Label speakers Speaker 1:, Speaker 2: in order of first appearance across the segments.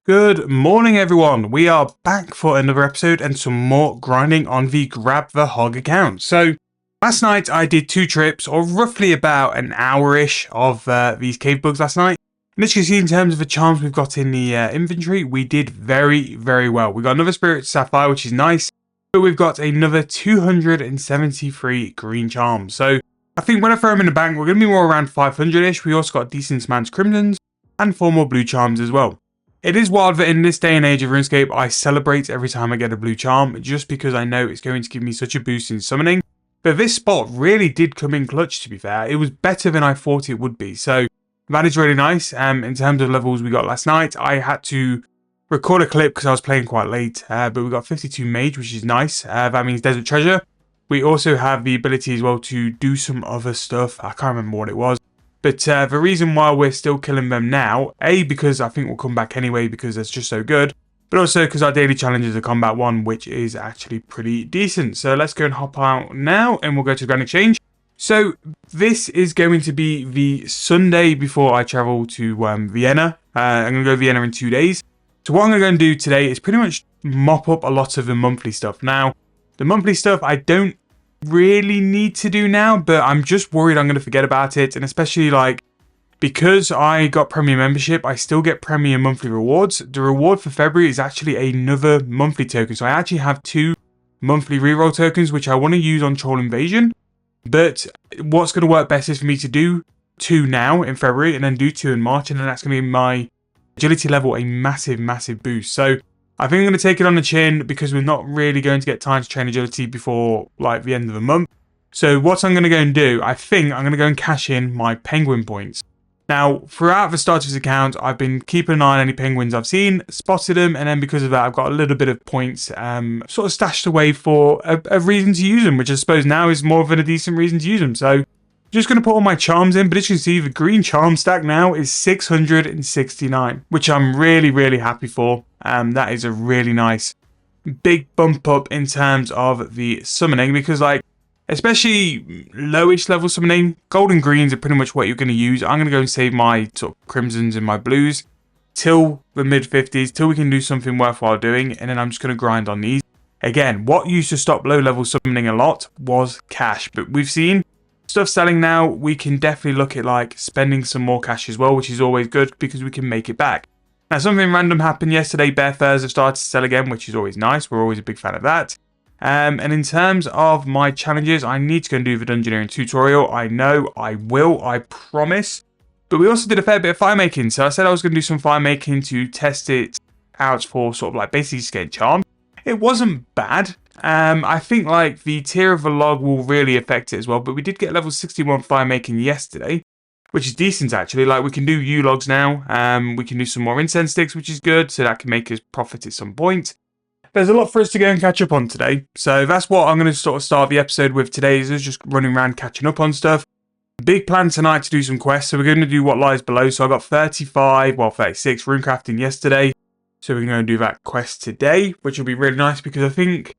Speaker 1: Good morning everyone, we are back for another episode and some more grinding on the Grab the Hog account. So last night I did 2 trips, or roughly about an hour-ish of these cave bugs last night. And as you can see, in terms of the charms we've got in the inventory, we did very well. We got another Spirit Sapphire, which is nice, but we've got another 273 green charms. So I think when I throw them in the bank, we're going to be more around 500-ish. We also got a decent amount of crimsons and 4 more blue charms as well. It is wild that in this day and age of Runescape, I celebrate every time I get a blue charm, just because I know it's going to give me such a boost in summoning. But this spot really did come in clutch, to be fair. It was better than I thought it would be, so that is really nice. In terms of levels we got last night, I had to record a clip because I was playing quite late, but we got 52 mage, which is nice. That means Desert Treasure. We also have the ability as well to do some other stuff. I can't remember what it was. But the reason why we're still killing them now, A, because I think we'll come back anyway because it's just so good, but also because our daily challenge is a combat one, which is actually pretty decent. So let's go and hop out now and we'll go to the Grand Exchange. So this is going to be the Sunday before I travel to Vienna. I'm going to go to Vienna in 2 days. So what I'm going to go and do today is pretty much mop up a lot of the monthly stuff. Now, the monthly stuff I don't really need to do now, but I'm just worried I'm going to forget about it, and especially like because I got premium membership, I still get premium monthly rewards. The reward for February is actually another monthly token, so I actually have 2 monthly reroll tokens which I want to use on Troll Invasion. But what's going to work best is for me to do 2 now in February and then do 2 in March, and then that's going to give my agility level a massive boost. So I think I'm going to take it on the chin because we're not really going to get time to train agility before like the end of the month. So what I'm going to go and do, I think I'm going to go and cash in my penguin points. Now, throughout the start of this account, I've been keeping an eye on any penguins I've seen, spotted them, and then because of that, I've got a little bit of points sort of stashed away for a reason to use them, which I suppose now is more of a decent reason to use them. So just going to put all my charms in, but as you can see, the green charm stack now is 669, which I'm really happy for. That is a really nice big bump up in terms of the summoning, because like, especially lowish level summoning, gold and greens are pretty much what you're going to use. I'm going to go and save my sort of crimsons and my blues till the mid 50s, till we can do something worthwhile doing, and then I'm just going to grind on these. Again, what used to stop low level summoning a lot was cash, but we've seen stuff selling now. We can definitely look at like spending some more cash as well, which is always good because we can make it back. Now, something random happened yesterday. Bear furs have started to sell again, which is always nice. We're always a big fan of that. And in terms of my challenges, I need to go and do the Dungeoneering tutorial. I know I will, I promise. But we also did a fair bit of firemaking. So I said I was going to do some firemaking to test it out for sort of like basically just getting charmed. It wasn't bad. I think like the tier of the log will really affect it as well. But we did get level 61 firemaking yesterday, which is decent actually. Like we can do U-logs now. We can do some more incense sticks, which is good. So that can make us profit at some point. There's a lot for us to go and catch up on today. So that's what I'm going to sort of start the episode with today, is just running around catching up on stuff. Big plan tonight to do some quests. So we're going to do what lies below. So I got 36 runecrafting yesterday. So we're going to do that quest today, which will be really nice because I think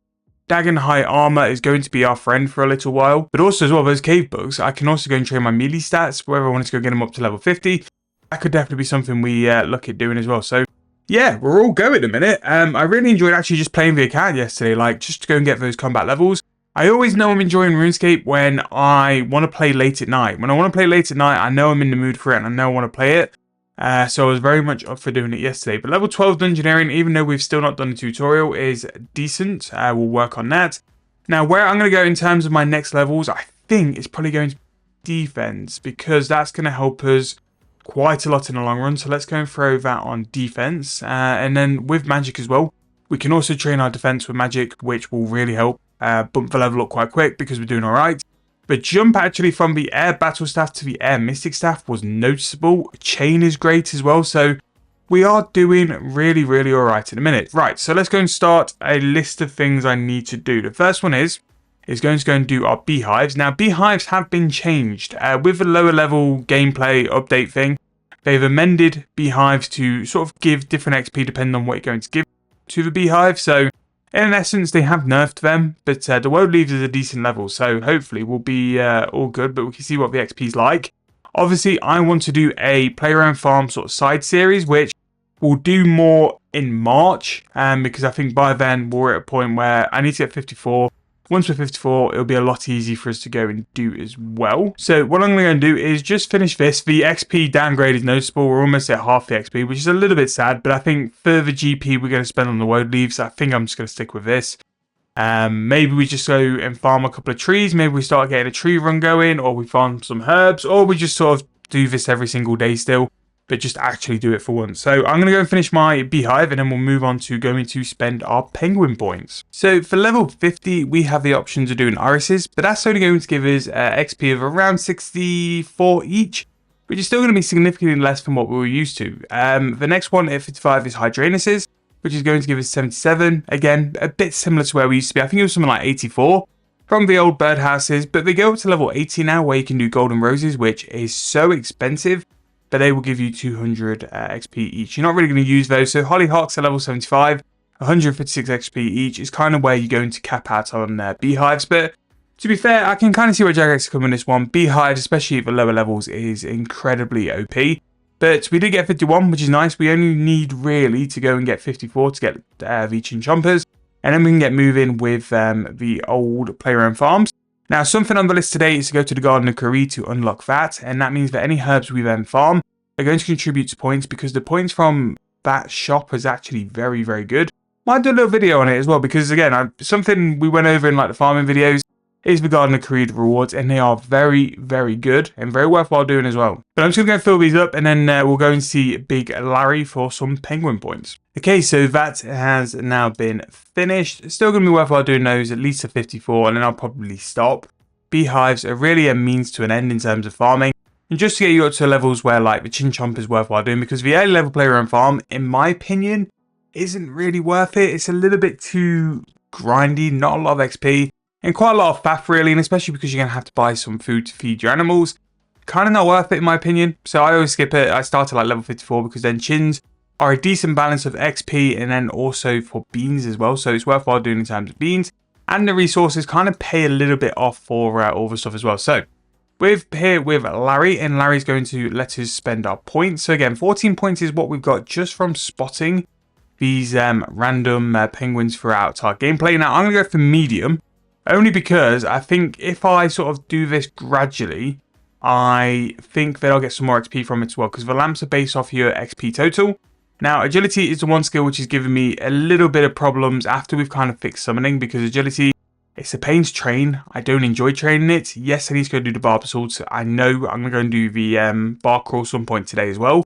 Speaker 1: Dagon High Armor is going to be our friend for a little while. But also as well, those cave bugs, I can also go and train my melee stats, whether I wanted to go get them up to level 50. That could definitely be something we look at doing as well. So yeah, we're all go at the minute. I really enjoyed actually just playing the account yesterday, like just to go and get those combat levels. I always know I'm enjoying RuneScape when I want to play late at night. When I want to play late at night, I know I'm in the mood for it and I know I want to play it. So I was very much up for doing it yesterday. But level 12 Dungeoneering, even though we've still not done a tutorial, is decent. We'll work on that. Now, where I'm going to go in terms of my next levels, I think it's probably going to be defense, because that's going to help us quite a lot in the long run. So let's go and throw that on defense. And then with magic as well, we can also train our defense with magic, which will really help bump the level up quite quick because we're doing all right. But jump actually from the air battle staff to the air mystic staff was noticeable. Chain is great as well. So we are doing really all right in a minute. Right, so let's go and start a list of things I need to do. The first one is going to go and do our beehives. Now, beehives have been changed. With the lower level gameplay update thing, they've amended beehives to sort of give different XP depending on what you're going to give to the beehive. So in essence, they have nerfed them, but the world leaves is a decent level, so hopefully we'll be all good, but we can see what the XP's like. Obviously, I want to do a play around farm sort of side series, which will do more in March, because I think by then we're at a point where I need to get 54. Once we're 54, it'll be a lot easier for us to go and do as well. So what I'm going to do is just finish this. The XP downgrade is noticeable. We're almost at half the XP, which is a little bit sad, but I think further GP we're going to spend on the woad leaves. I think I'm just going to stick with this. Maybe we just go and farm a couple of trees. Maybe we start getting a tree run going, or we farm some herbs, or we just sort of do this every single day still, but just actually do it for once. So I'm going to go and finish my beehive, and then we'll move on to going to spend our penguin points. So for level 50, we have the option to do an irises, but that's only going to give us XP of around 64 each, which is still going to be significantly less than what we were used to. The next one at 55 is hydranuses, which is going to give us 77. Again, a bit similar to where we used to be. I think it was something like 84 from the old birdhouses, but they go up to level 80 now, where you can do golden roses, which is so expensive, but they will give you 200 XP each. You're not really going to use those. So hollyhocks at level 75, 156 XP each is kind of where you're going to cap out on beehives. But to be fair, I can kind of see where Jagex come in this one. Beehives, especially at the lower levels, is incredibly OP. But we did get 51, which is nice. We only need really to go and get 54 to get the chin chompers. And then we can get moving with the old player-owned farms. Now, something on the list today is to go to the Garden of Kreed to unlock that. And that means that any herbs we then farm are going to contribute to points, because the points from that shop is actually very, very good. Might do a little video on it as well, because again, something we went over in like the farming videos is the Garden of Kreed rewards, and they are very, very good and very worthwhile doing as well. But I'm just going to go fill these up, and then we'll go and see Big Larry for some penguin points. Okay, so that has now been finished. It's still going to be worthwhile doing those, at least to 54, and then I'll probably stop. Beehives are really a means to an end in terms of farming, and just to get you up to levels where like the chin chomp is worthwhile doing, because the early level player on farm, in my opinion, isn't really worth it. It's a little bit too grindy, not a lot of XP, and quite a lot of faff really, and especially because you're going to have to buy some food to feed your animals. Kind of not worth it in my opinion, so I always skip it. I start at like level 54 because then chins are a decent balance of XP, and then also for beans as well, so it's worthwhile doing in terms of beans. And the resources kind of pay a little bit off for all the stuff as well. So we're here with Larry, and Larry's going to let us spend our points. So again, 14 points is what we've got just from spotting these random penguins throughout our gameplay. Now I'm going to go for medium, only because I think if I sort of do this gradually, I think that I'll get some more XP from it as well, because the lamps are based off your XP total. Now, agility is the one skill which is giving me a little bit of problems after we've kind of fixed summoning, because agility, it's a pain to train. I don't enjoy training it. Yes, I need to go do the barb assault. I know I'm going to go and do the bar crawl some point today as well.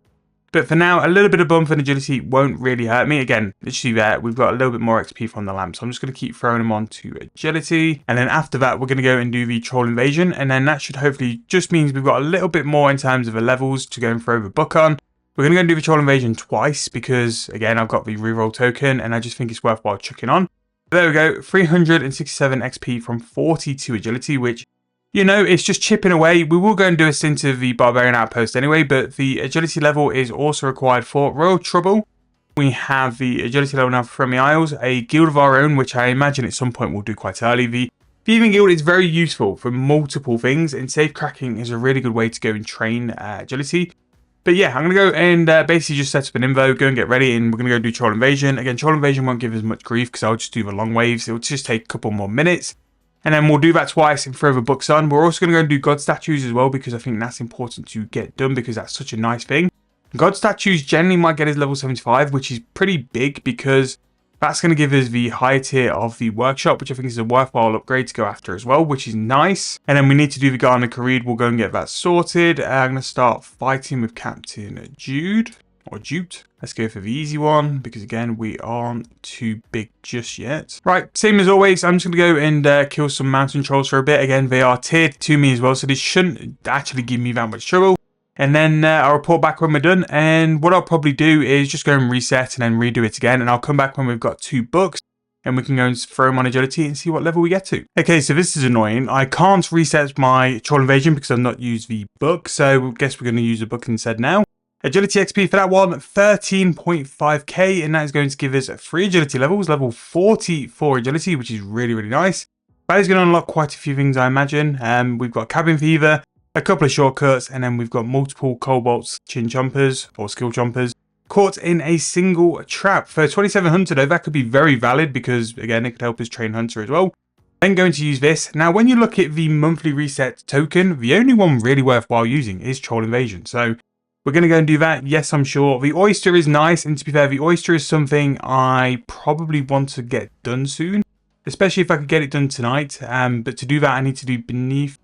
Speaker 1: But for now, a little bit of bump in agility won't really hurt me. Again, literally there, we've got a little bit more XP from the lamp. So I'm just going to keep throwing them on to agility. And then after that, we're going to go and do the troll invasion. And then that should hopefully just means we've got a little bit more in terms of the levels to go and throw the book on. We're going to go and do the troll invasion twice because, again, I've got the reroll token and I just think it's worthwhile chucking on. There we go, 367 XP from 42 agility, which, you know, it's just chipping away. We will go and do a stint of the Barbarian Outpost anyway, but the agility level is also required for Royal Trouble. We have the agility level now for Friendly Isles, a guild of our own, which I imagine at some point we'll do quite early. The Thieving Guild is very useful for multiple things, and safe cracking is a really good way to go and train agility. But yeah, I'm going to go and basically just set up an invo, go and get ready, and we're going to go do Troll Invasion. Again, Troll Invasion won't give us much grief because I'll just do the long waves. It'll just take a couple more minutes. And then we'll do that twice and throw the books on. We're also going to go and do God Statues as well because I think that's important to get done because that's such a nice thing. God Statues generally might get us level 75, which is pretty big because that's going to give us the higher tier of the workshop, which I think is a worthwhile upgrade to go after as well, which is nice. And then we need to do the Garden of Kreed. We'll go and get that sorted. I'm going to start fighting with Captain Jude, or Jute. Let's go for the easy one, because again, we aren't too big just yet. Right, same as always, I'm just going to go and kill some mountain trolls for a bit. Again, they are tiered to me as well, so this shouldn't actually give me that much trouble. And then I'll report back when we're done. And what I'll probably do is just go and reset and then redo it again. And I'll come back when we've got 2 books. And we can go and throw them on agility and see what level we get to. Okay, so this is annoying. I can't reset my Troll Invasion because I've not used the book. So I guess we're going to use the book instead now. Agility XP for that one, 13.5k. And that is going to give us 3 agility levels. Level 44 agility, which is really, really nice. That is going to unlock quite a few things, I imagine. We've got Cabin Fever, a couple of shortcuts, and then we've got multiple Cobalts, Chin Chompers, or Skill Chompers. caught in a single trap. For 27 Hunter though, that could be very valid because again, it could help us train Hunter as well. Then going to use this. Now when you look at the monthly reset token, the only one really worthwhile using is Troll Invasion. So we're going to go and do that. Yes, I'm sure. The Oyster is nice, and to be fair, the Oyster is something I probably want to get done soon, especially if I could get it done tonight. But to do that, I need to do Beneath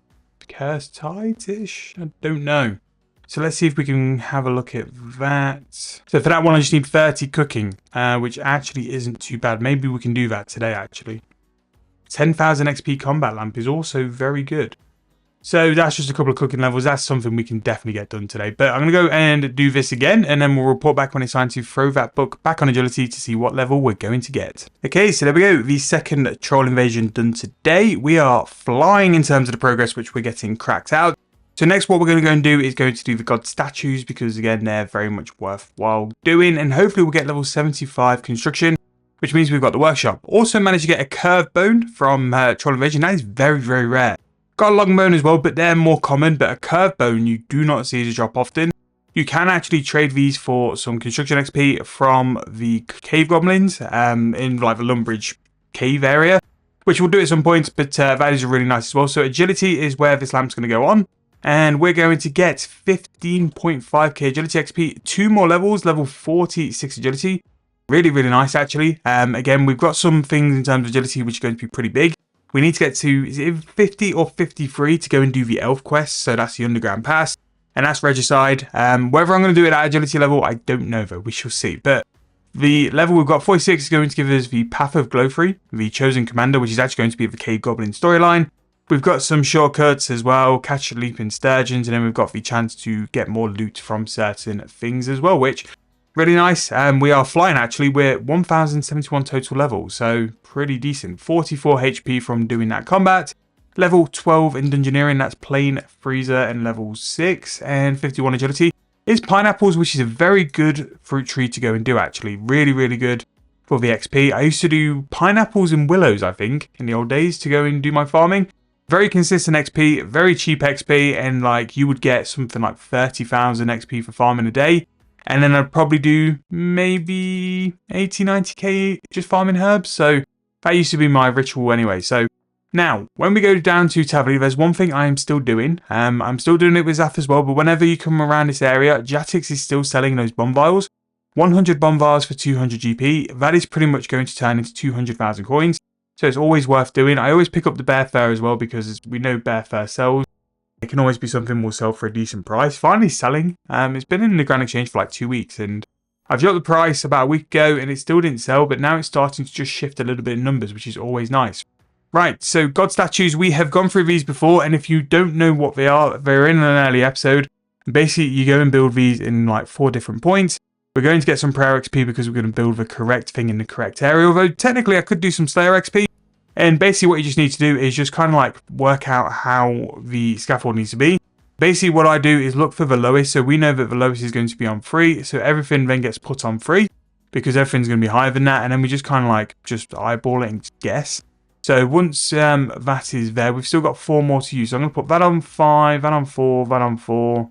Speaker 1: Cursed Tides-ish? I don't know. So let's see if we can have a look at that. So for that one, I just need 30 cooking, which actually isn't too bad. Maybe we can do that today, actually. 10,000 XP combat lamp is also very good. So that's just a couple of cooking levels. That's something we can definitely get done today. But I'm going to go and do this again, and then we'll report back when it's time to throw that book back on agility to see what level we're going to get. Okay, so there we go. The second troll invasion done today. We are flying in terms of the progress, which we're getting cracked out. So next what we're going to go and do is going to do the god statues, because again, they're very much worthwhile doing. And hopefully we'll get level 75 construction, which means we've got the workshop. Also managed to get a curved bone from troll invasion. That is very, very rare. Got a long bone as well, but they're more common. But a curved bone you do not see as a drop often. You can actually trade these for some construction XP from the cave goblins in like the Lumbridge cave area, which we'll do at some point, but that is really nice as well. So agility is where this lamp's going to go on, and we're going to get 15.5k agility XP, 2 more levels, level 46 agility. Really, really nice actually. Again, we've got some things in terms of agility which are going to be pretty big. We need to get to, is it 50 or 53 to go and do the elf quest, so that's the underground pass, and that's regicide. Whether I'm going to do it at agility level, I don't know though, we shall see. But the level we've got 46 is going to give us the Path of Glowfree, the Chosen Commander, which is actually going to be the Cave Goblin storyline. We've got some shortcuts as well, catch leaping sturgeons, and then we've got the chance to get more loot from certain things as well, which really nice. We are flying actually. We're 1071 total levels, so pretty decent. 44 HP from doing that combat. Level 12 in Dungeoneering, that's plain freezer, and level 6, and 51 agility is pineapples, which is a very good fruit tree to go and do actually. Really, really good for the XP. I used to do pineapples and willows, I think, in the old days to go and do my farming. Very consistent XP, very cheap XP, and like you would get something like 30,000 XP for farming a day. And then I'd probably do maybe 80, 90k just farming herbs. So that used to be my ritual anyway. So now, when we go down to Tavoli, there's one thing I am still doing. I'm still doing it with Zaf as well. But whenever you come around this area, Jatix is still selling those bomb vials. 100 bomb vials for 200 GP. That is pretty much going to turn into 200,000 coins. So it's always worth doing. I always pick up the bear fur as well, because we know bear fur sells. It can always be something we'll sell for a decent price. Finally selling. It's been in the Grand Exchange for like 2 weeks, and I've dropped the price about a week ago and it still didn't sell, but now it's starting to just shift a little bit in numbers, which is always nice. Right, so god statues, we have gone through these before, and if you don't know what they are, they're in an early episode. Basically, you go and build these in like 4 different points. We're going to get some prayer XP because we're going to build the correct thing in the correct area, although technically I could do some Slayer XP. And basically what you just need to do is just kind of like work out how the scaffold needs to be. Basically what I do is look for the lowest. So we know that the lowest is going to be on 3. So everything then gets put on 3 because everything's going to be higher than that. And then we just kind of like just eyeball it and guess. So once that is there, we've still got 4 more to use. So I'm going to put that on 5, that on 4, that on 4,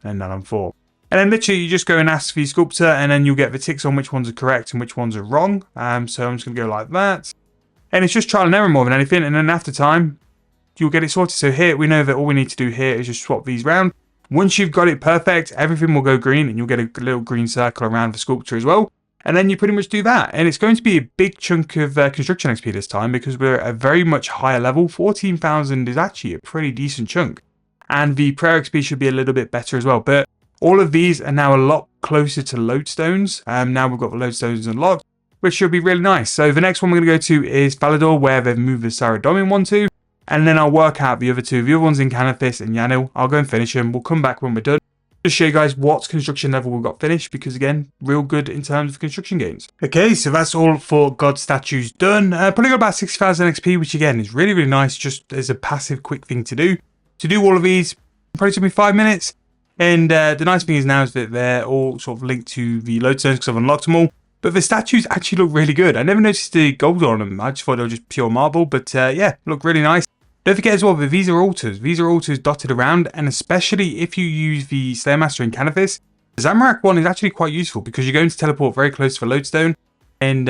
Speaker 1: and that on 4. And then literally you just go and ask the sculptor, and then you'll get the ticks on which ones are correct and which ones are wrong. So I'm just going to go like that. And it's just trial and error more than anything, and then after time, you'll get it sorted. So here, we know that all we need to do here is just swap these round. Once you've got it perfect, everything will go green, and you'll get a little green circle around the sculpture as well. And then you pretty much do that. And it's going to be a big chunk of construction XP this time, because we're at a very much higher level. 14,000 is actually a pretty decent chunk. And the prayer XP should be a little bit better as well. But all of these are now a lot closer to lodestones. Now we've got the lodestones unlocked, which should be really nice. So the next one we're going to go to is Valador, where they've moved the Saradomin one to. And then I'll work out the other 2. The other one's in Canathis and Yanil. I'll go and finish them. We'll come back when we're done. Just show you guys what construction level we've got finished, because again, real good in terms of construction gains. Okay, so that's all for god statues done. Probably got about 60,000 XP, which again is really, really nice, just as a passive quick thing to do. To do all of these, probably took me 5 minutes. And the nice thing is now is that they're all sort of linked to the lodestones because I've unlocked them all. But the statues actually look really good. I never noticed the gold on them. I just thought they were just pure marble. But yeah, look really nice. Don't forget as well that these are altars. These are altars dotted around. And especially if you use the Slayermaster in Canathis, The Zamorak one is actually quite useful because you're going to teleport very close to a lodestone, and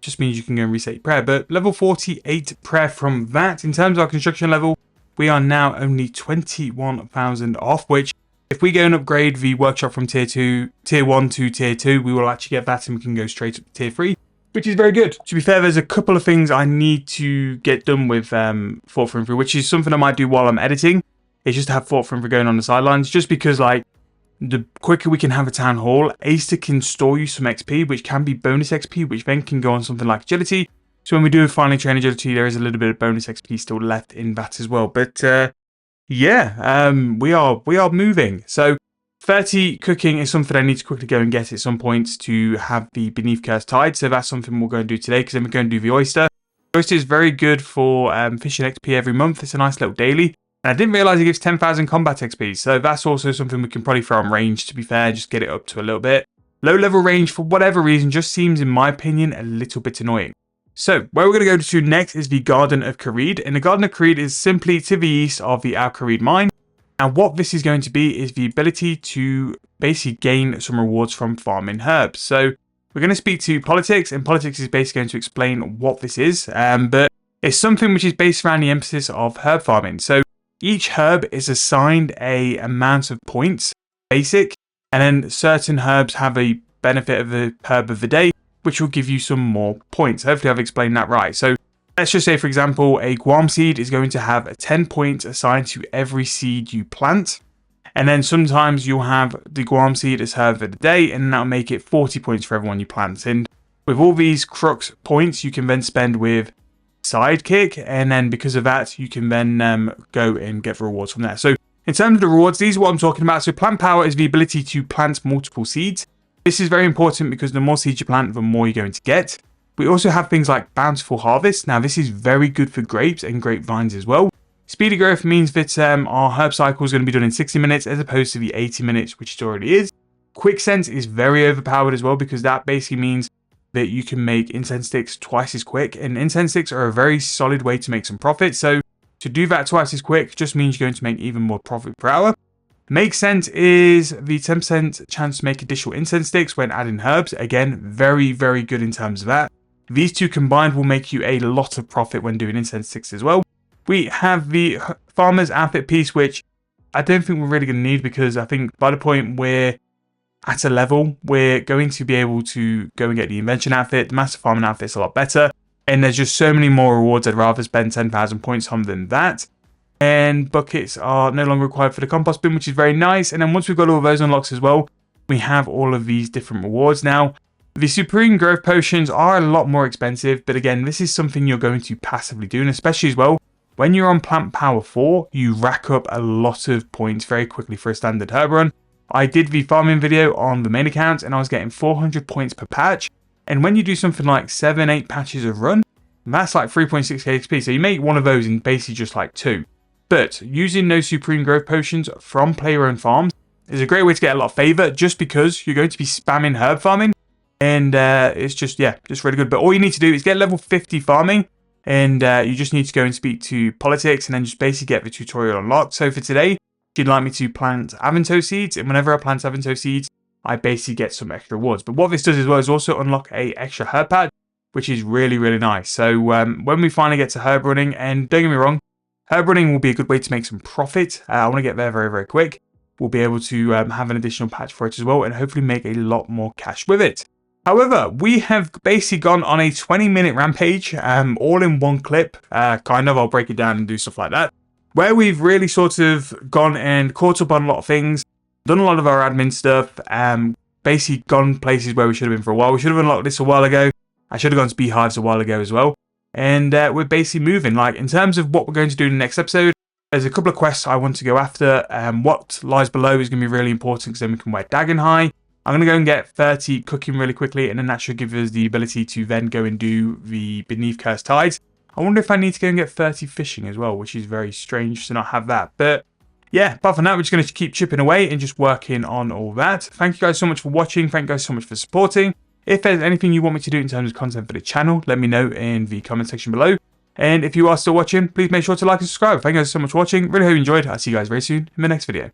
Speaker 1: just means you can go and reset your prayer. But level 48 prayer from that. In terms of our construction level, we are now only 21,000 off, which if we go and upgrade the workshop from tier 1 to tier 2, we will actually get that and we can go straight up to tier 3, which is very good. To be fair, there's a couple of things I need to get done with Fort Firemake, which is something I might do while I'm editing. It's just to have Fort Firemake going on the sidelines, just because like the quicker we can have a town hall, Aster can store you some XP, which can be bonus XP, which then can go on something like agility. So when we do finally train agility, there is a little bit of bonus XP still left in that as well. But yeah, we are moving. So 30 cooking is something I need to quickly go and get at some point to have the Beneath Curse Tide. So that's something we'll go and do today, because then we're going to do the oyster. The oyster is very good for fishing XP every month. It's a nice little daily. And I didn't realise it gives 10,000 combat XP. So that's also something we can probably throw on range, to be fair, just get it up to a little bit. Low level range, for whatever reason, just seems, in my opinion, a little bit annoying. So, where we're going to go to next is the Garden of Kreed, and the Garden of Kreed is simply to the east of the Kreed mine, and what this is going to be is the ability to basically gain some rewards from farming herbs. So, we're going to speak to Politics, and Politics is basically going to explain what this is, but it's something which is based around the emphasis of herb farming. So, each herb is assigned a amount of points, basic, and then certain herbs have a benefit of the herb of the day, which will give you some more points. Hopefully I've explained that right. So let's just say, for example, a guam seed is going to have a 10 points assigned to every seed you plant. And then sometimes you'll have the guam seed as herb of the day, and that'll make it 40 points for everyone you plant. And with all these crux points, you can then spend with Sidekick, and then because of that, you can then go and get the rewards from there. So in terms of the rewards, these are what I'm talking about. So plant power is the ability to plant multiple seeds. This is very important because the more seeds you plant, the more you're going to get. We also have things like Bountiful Harvest. Now, this is very good for grapes and grapevines as well. Speedy growth means that our herb cycle is going to be done in 60 minutes as opposed to the 80 minutes, which it already is. Quick Sense is very overpowered as well, because that basically means that you can make incense sticks twice as quick. And incense sticks are a very solid way to make some profit. So to do that twice as quick just means you're going to make even more profit per hour. Make Scent is the 10% chance to make additional incense sticks when adding herbs. Again, very, very good in terms of that. These two combined will make you a lot of profit when doing incense sticks as well. We have the Farmer's Outfit piece, which I don't think we're really going to need, because I think by the point we're at a level, we're going to be able to go and get the Invention Outfit. The Master Farming Outfit's a lot better. And there's just so many more rewards. I'd rather spend 10,000 points on than that. And buckets are no longer required for the compost bin, which is very nice. And then once we've got all of those unlocks as well, we have all of these different rewards. Now, the Supreme Growth Potions are a lot more expensive, but again, this is something you're going to passively do, and especially as well, when you're on Plant Power 4, you rack up a lot of points very quickly for a standard herb run. I did the farming video on the main account, and I was getting 400 points per patch, and when you do something like 7-8 patches of run, that's like 3.6k XP, so you make one of those in basically just like 2. But using those Supreme Growth Potions from player-owned farms is a great way to get a lot of favour, just because you're going to be spamming herb farming. And it's just, yeah, just really good. But all you need to do is get level 50 farming. And you just need to go and speak to Politics and then just basically get the tutorial unlocked. So for today, she'd like me to plant Avanto seeds. And whenever I plant Avanto seeds, I basically get some extra rewards. But what this does as well is also unlock a extra herb pad, which is really, really nice. So when we finally get to herb running, and don't get me wrong, herb running will be a good way to make some profit. I want to get there very, very quick. We'll be able to have an additional patch for it as well and hopefully make a lot more cash with it. However, we have basically gone on a 20-minute rampage, all in one clip, kind of. I'll break it down and do stuff like that, where we've really sort of gone and caught up on a lot of things, done a lot of our admin stuff, basically gone places where we should have been for a while. We should have unlocked this a while ago. I should have gone to beehives a while ago as well. And we're basically moving. Like, in terms of what we're going to do in the next episode, there's a couple of quests I want to go after. What lies below is going to be really important, because then we can wear Dagon High. I'm going to go and get 30 cooking really quickly, and then that should give us the ability to then go and do the Beneath Curse Tides. I wonder if I need to go and get 30 fishing as well, which is very strange to not have that. But yeah, apart from that, we're just going to keep chipping away and just working on all that. Thank you guys so much for watching. Thank you guys so much for supporting. If there's anything you want me to do in terms of content for the channel, let me know in the comment section below. And if you are still watching, please make sure to like and subscribe. Thank you guys so much for watching. Really hope you enjoyed. I'll see you guys very soon in the next video.